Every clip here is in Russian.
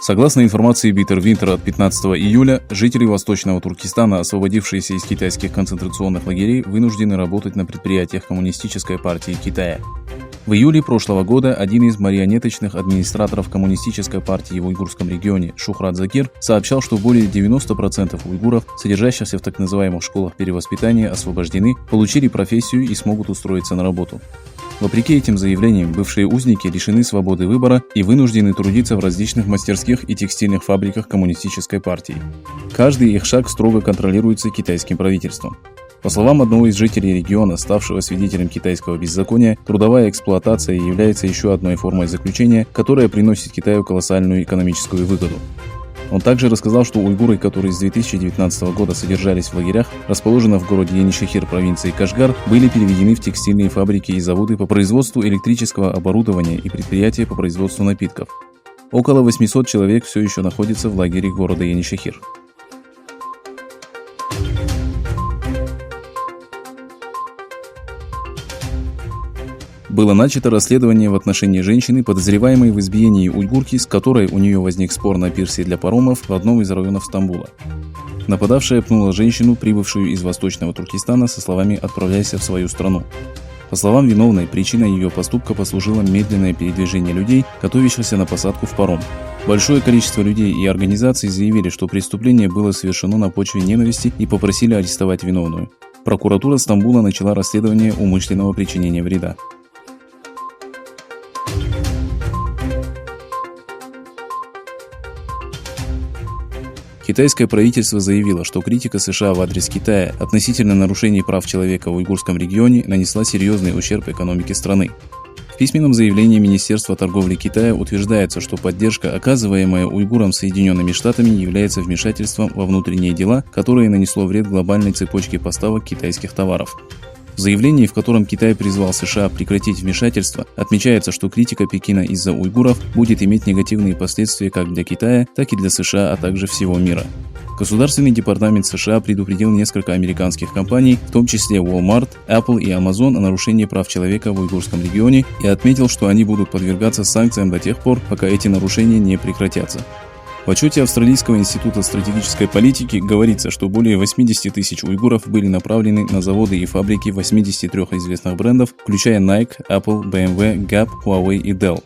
Согласно информации Bitter Winter от 15 июля, жители Восточного Туркестана, освободившиеся из китайских концентрационных лагерей, вынуждены работать на предприятиях Коммунистической партии Китая. В июле прошлого года один из марионеточных администраторов Коммунистической партии в уйгурском регионе Шухрат Закир сообщал, что более 90% уйгуров, содержащихся в так называемых школах перевоспитания, освобождены, получили профессию и смогут устроиться на работу. Вопреки этим заявлениям, бывшие узники лишены свободы выбора и вынуждены трудиться в различных мастерских и текстильных фабриках Коммунистической партии. Каждый их шаг строго контролируется китайским правительством. По словам одного из жителей региона, ставшего свидетелем китайского беззакония, трудовая эксплуатация является еще одной формой заключения, которая приносит Китаю колоссальную экономическую выгоду. Он также рассказал, что уйгуры, которые с 2019 года содержались в лагерях, расположенных в городе Енишехир провинции Кашгар, были переведены в текстильные фабрики и заводы по производству электрического оборудования и предприятия по производству напитков. Около 800 человек все еще находятся в лагере города Енишехир. Было начато расследование в отношении женщины, подозреваемой в избиении уйгурки, с которой у нее возник спор на пирсе для паромов в одном из районов Стамбула. Нападавшая пнула женщину, прибывшую из Восточного Туркестана, со словами «отправляйся в свою страну». По словам виновной, причиной ее поступка послужило медленное передвижение людей, готовящихся на посадку в паром. Большое количество людей и организаций заявили, что преступление было совершено на почве ненависти и попросили арестовать виновную. Прокуратура Стамбула начала расследование умышленного причинения вреда. Китайское правительство заявило, что критика США в адрес Китая относительно нарушений прав человека в уйгурском регионе нанесла серьезный ущерб экономике страны. В письменном заявлении Министерства торговли Китая утверждается, что поддержка, оказываемая уйгурам Соединенными Штатами, является вмешательством во внутренние дела, которое нанесло вред глобальной цепочке поставок китайских товаров. В заявлении, в котором Китай призвал США прекратить вмешательство, отмечается, что критика Пекина из-за уйгуров будет иметь негативные последствия как для Китая, так и для США, а также всего мира. Государственный департамент США предупредил несколько американских компаний, в том числе Walmart, Apple и Amazon, о нарушении прав человека в уйгурском регионе и отметил, что они будут подвергаться санкциям до тех пор, пока эти нарушения не прекратятся. В отчете Австралийского института стратегической политики говорится, что более 80 тысяч уйгуров были направлены на заводы и фабрики 83 известных брендов, включая Nike, Apple, BMW, Gap, Huawei и Dell.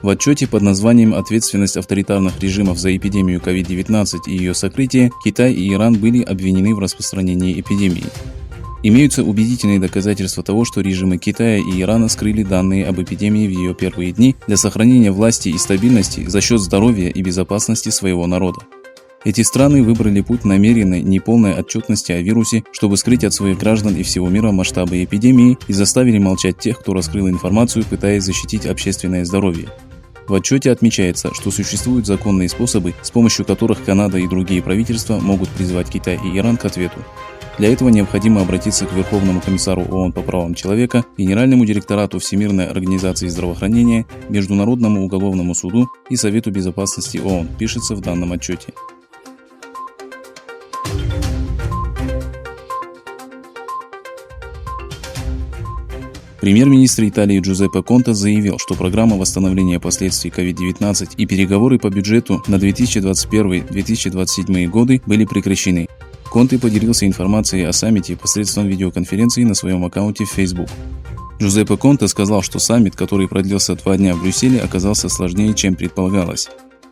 В отчете под названием «Ответственность авторитарных режимов за эпидемию COVID-19 и ее сокрытие» Китай и Иран были обвинены в распространении эпидемии. Имеются убедительные доказательства того, что режимы Китая и Ирана скрыли данные об эпидемии в ее первые дни для сохранения власти и стабильности за счет здоровья и безопасности своего народа. Эти страны выбрали путь намеренной, неполной отчетности о вирусе, чтобы скрыть от своих граждан и всего мира масштабы эпидемии, и заставили молчать тех, кто раскрыл информацию, пытаясь защитить общественное здоровье. В отчете отмечается, что существуют законные способы, с помощью которых Канада и другие правительства могут призвать Китай и Иран к ответу. Для этого необходимо обратиться к Верховному комиссару ООН по правам человека, Генеральному директорату Всемирной организации здравоохранения, Международному уголовному суду и Совету безопасности ООН, пишется в данном отчете. Премьер-министр Италии Джузеппе Конте заявил, что программа восстановления последствий COVID-19 и переговоры по бюджету на 2021-2027 годы были прекращены. Конте поделился информацией о саммите посредством видеоконференции на своем аккаунте в Facebook. Джузеппе Конте сказал, что саммит, который продлился 2 дня в Брюсселе, оказался сложнее, чем предполагалось.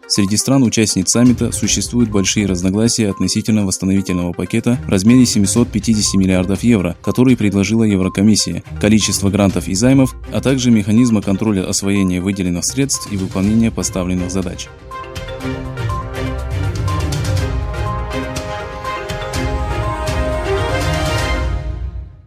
Среди стран-участниц саммита существуют большие разногласия относительно восстановительного пакета в размере 750 миллиардов евро, который предложила Еврокомиссия, количество грантов и займов, а также механизма контроля освоения выделенных средств и выполнения поставленных задач.